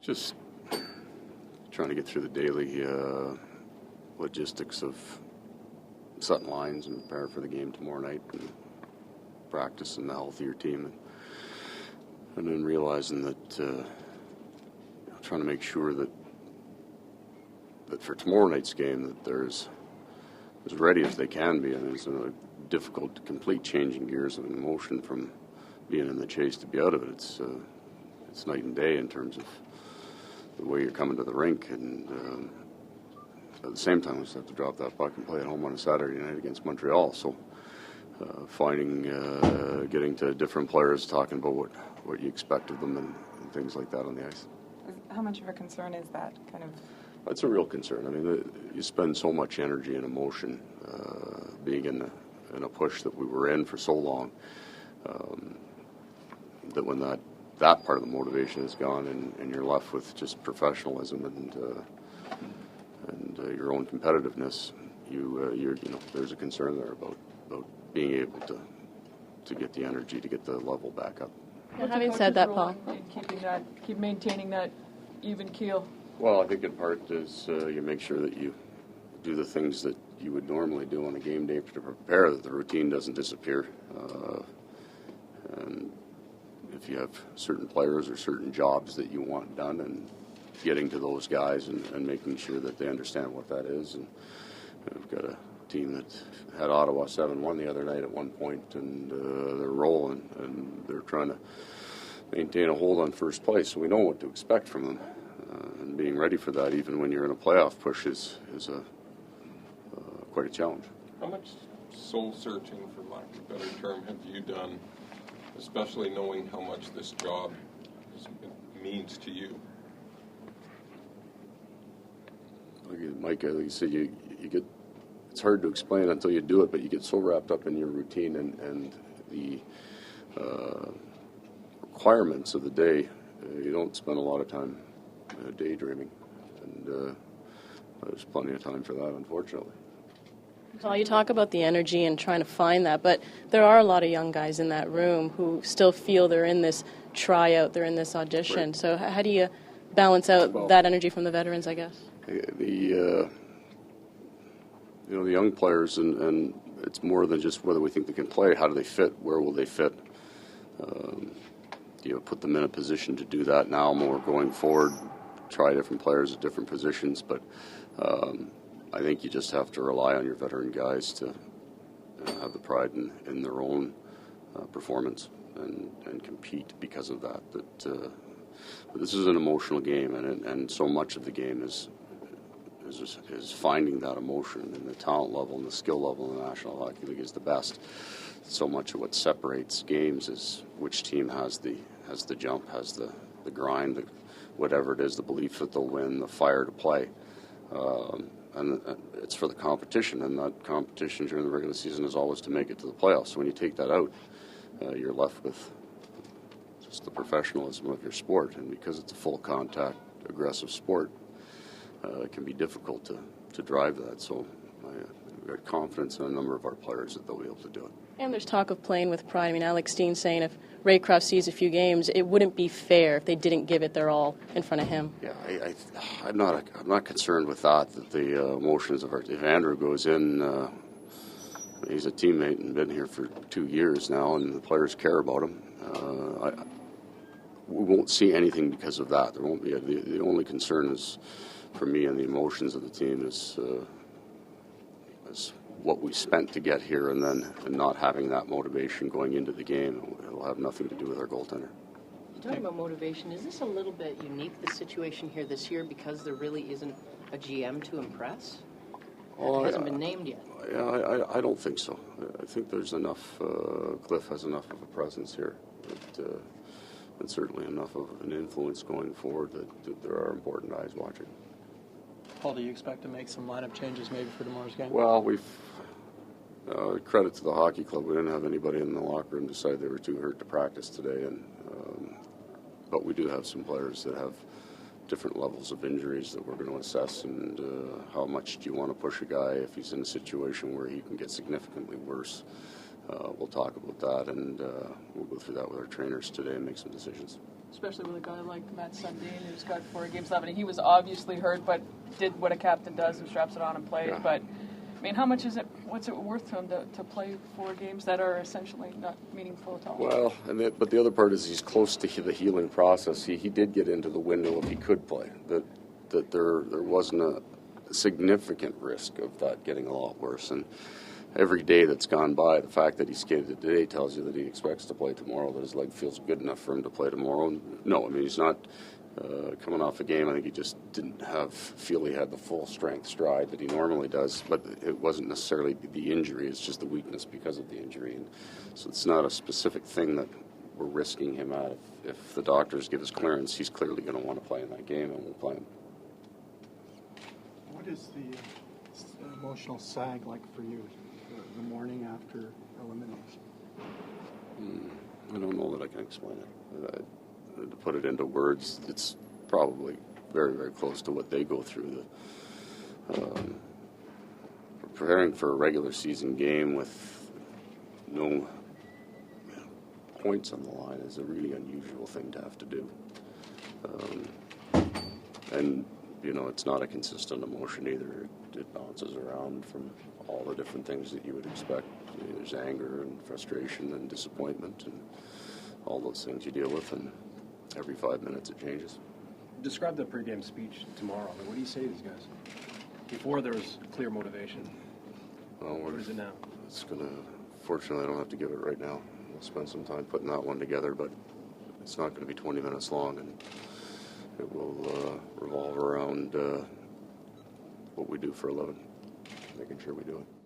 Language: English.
Just trying to get through the daily logistics of setting lines and prepare for the game tomorrow night, and practice and the healthier team, and then realizing that trying to make sure that for tomorrow night's game that they're as ready as they can be. And it's difficult to complete changing gears of an emotion from being in the chase to be out of it. It's night and day in terms of the way you're coming to the rink, and at the same time we just have to drop that puck and play at home on a Saturday night against Montreal. So getting to different players, talking about what you expect of them and things like that on the ice. How much of a concern is that kind of? That's a real concern. I mean, you spend so much energy and emotion being in a push that we were in for so long, that when that part of the motivation is gone and you're left with just professionalism and your own competitiveness, there's a concern there about being able to get the energy, to get the level back up. Well, having said that, Paul, keep maintaining that even keel. Well, I think in part is you make sure that you do the things that you would normally do on a game day to prepare, that the routine doesn't disappear. And if you have certain players or certain jobs that you want done, and getting to those guys and making sure that they understand what that is. And we've got a team that had Ottawa 7-1 the other night at one point, and they're rolling, and they're trying to maintain a hold on first place, so we know what to expect from them. And being ready for that, even when you're in a playoff push, is quite a challenge. How much soul searching, for lack of a better term, have you done, especially knowing how much this job means to you? Mike, like you said, you get. It's hard to explain until you do it, but you get so wrapped up in your routine and the requirements of the day, you don't spend a lot of time daydreaming, and there's plenty of time for that, unfortunately. Paul, you talk about the energy and trying to find that, but there are a lot of young guys in that room who still feel they're in this tryout, they're in this audition. Right. So how do you balance out that energy from the veterans, I guess? The young players, and it's more than just whether we think they can play. How do they fit? Where will they fit? Put them in a position to do that now more going forward. Try different players at different positions, but I think you just have to rely on your veteran guys to have the pride in their own performance and compete because of that. That this is an emotional game, and so much of the game is finding that emotion, and the talent level and the skill level in the National Hockey League is the best. So much of what separates games is which team has the jump, has the grind, whatever it is, the belief that they'll win, the fire to play. And it's for the competition, and that competition during the regular season is always to make it to the playoffs. So when you take that out, you're left with just the professionalism of your sport, and because it's a full contact, aggressive sport, it can be difficult to drive that. So I've got confidence in a number of our players that they'll be able to do it. And there's talk of playing with pride. I mean, Alex Steen's saying if Raycroft sees a few games, it wouldn't be fair if they didn't give it their all in front of him. Yeah, I'm not concerned with that the emotions of if Andrew goes in, he's a teammate and been here for 2 years now, and the players care about him. We won't see anything because of that. There won't be. The only concern is, for me, and the emotions of the team is what we spent to get here, and not having that motivation going into the game. It'll have nothing to do with our goaltender. You're talking about motivation. Is this a little bit unique, the situation here this year, because there really isn't a GM to impress? It hasn't been named yet. Yeah, I don't think so. I think there's enough. Cliff has enough of a presence here, and certainly enough of an influence going forward that there are important eyes watching. Paul, do you expect to make some lineup changes maybe for tomorrow's game? Well, we've credit to the hockey club. We didn't have anybody in the locker room decide they were too hurt to practice today, but we do have some players that have different levels of injuries that we're going to assess, and how much do you want to push a guy if he's in a situation where he can get significantly worse. We'll talk about that, and we'll go through that with our trainers today and make some decisions. especially with a guy like Matt Sundin, who's got 4 games left. I mean, he was obviously hurt, but did what a captain does and straps it on and plays. Yeah. But I mean, how much is it? What's it worth to him to play 4 games that are essentially not meaningful at all? Well, but the other part is he's close to the healing process. He did get into the window if he could play. That there wasn't a significant risk of that getting a lot worse. And every day that's gone by, the fact that he skated today tells you that he expects to play tomorrow, that his leg feels good enough for him to play tomorrow. No, I mean, he's not coming off a game. I think he just didn't feel he had the full strength stride that he normally does, but it wasn't necessarily the injury, it's just the weakness because of the injury. And so it's not a specific thing that we're risking him at. If the doctors give us clearance, he's clearly going to want to play in that game, and we'll play him. What is the emotional sag like for you the morning after elimination? I don't know that I can explain it. To put it into words, it's probably very, very close to what they go through. Preparing for a regular season game with no points on the line is a really unusual thing to have to do. And, it's not a consistent emotion either. It bounces around from all the different things that you would expect. There's anger and frustration and disappointment and all those things you deal with, and every 5 minutes it changes. Describe the pregame speech tomorrow. What do you say to these guys? Before there was clear motivation. Well, What is it now? Fortunately, I don't have to give it right now. We'll spend some time putting that one together, but it's not going to be 20 minutes long, and it will revolve around what we do for a living, making sure we do it.